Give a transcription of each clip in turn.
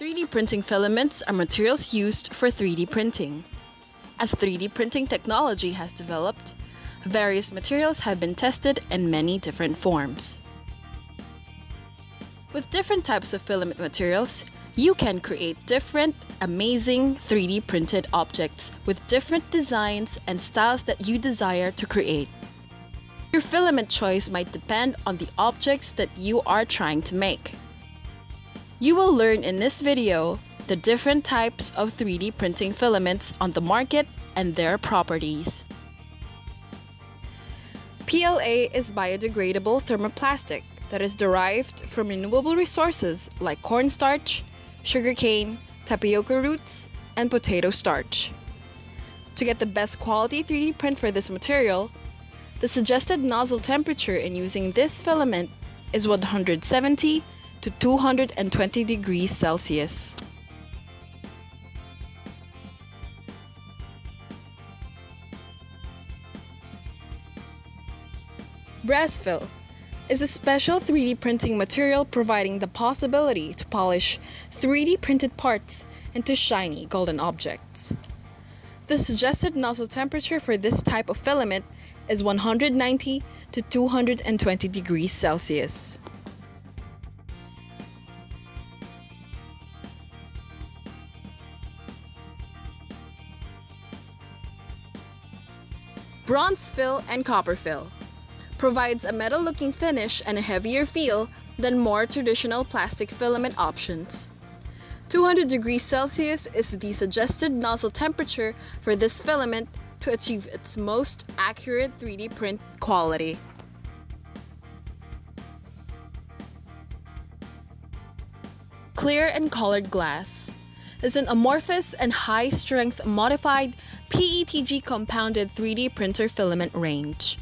3D printing filaments are materials used for 3D printing. As 3D printing technology has developed, various materials have been tested in many different forms. With different types of filament materials, you can create different, amazing 3D printed objects with different designs and styles that you desire to create. Your filament choice might depend on the objects that you are trying to make. You will learn in this video the different types of 3D printing filaments on the market and their properties. PLA is biodegradable thermoplastic that is derived from renewable resources like cornstarch, sugarcane, tapioca roots, and potato starch. To get the best quality 3D print for this material, the suggested nozzle temperature in using this filament is 170 to 220 degrees Celsius. Brass fill is a special 3D printing material providing the possibility to polish 3D printed parts into shiny golden objects. The suggested nozzle temperature for this type of filament is 190 to 220 degrees Celsius. Bronze fill and copper fill provides a metal-looking finish and a heavier feel than more traditional plastic filament options. 200 degrees Celsius is the suggested nozzle temperature for this filament to achieve its most accurate 3D print quality. Clear and colored glass is an amorphous and high-strength modified PETG compounded 3D printer filament range.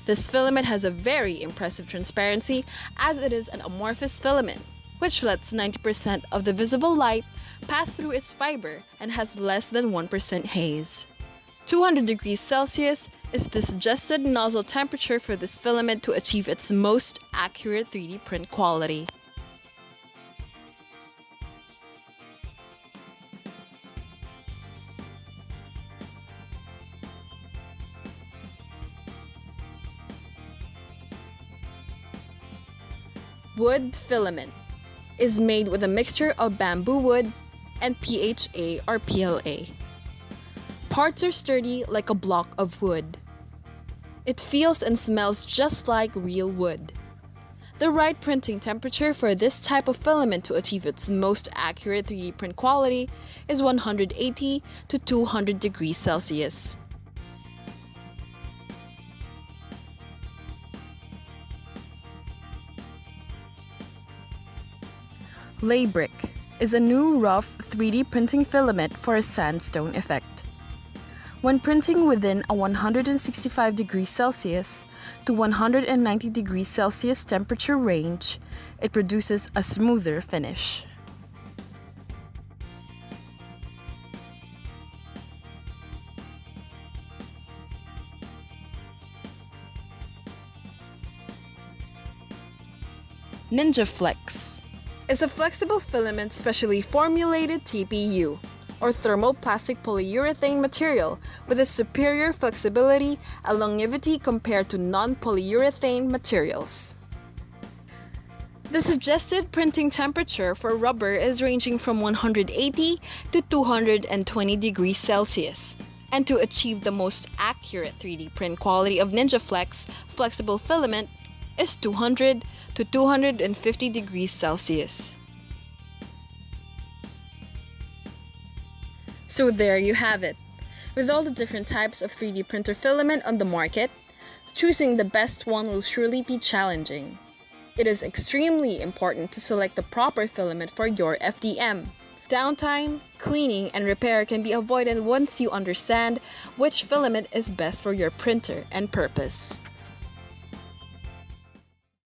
This filament has a very impressive transparency as it is an amorphous filament, which lets 90% of the visible light pass through its fiber and has less than 1% haze. 200 degrees Celsius is the suggested nozzle temperature for this filament to achieve its most accurate 3D print quality. Wood filament is made with a mixture of bamboo wood and PHA or PLA. Parts are sturdy like a block of wood. It feels and smells just like real wood. The right printing temperature for this type of filament to achieve its most accurate 3D print quality is 180 to 200 degrees Celsius. LAYBRICK is a new rough 3D printing filament for a sandstone effect. When printing within a 165 degrees Celsius to 190 degrees Celsius temperature range, it produces a smoother finish. NinjaFlex is a flexible filament specially formulated TPU, or thermoplastic polyurethane material with a superior flexibility and longevity compared to non-polyurethane materials. The suggested printing temperature for rubber is ranging from 180 to 220 degrees Celsius. And to achieve the most accurate 3D print quality of NinjaFlex flexible filament is 200 to 250 degrees Celsius. So there you have it. With all the different types of 3D printer filament on the market, choosing the best one will surely be challenging. It is extremely important to select the proper filament for your FDM. Downtime, cleaning, and repair can be avoided once you understand which filament is best for your printer and purpose.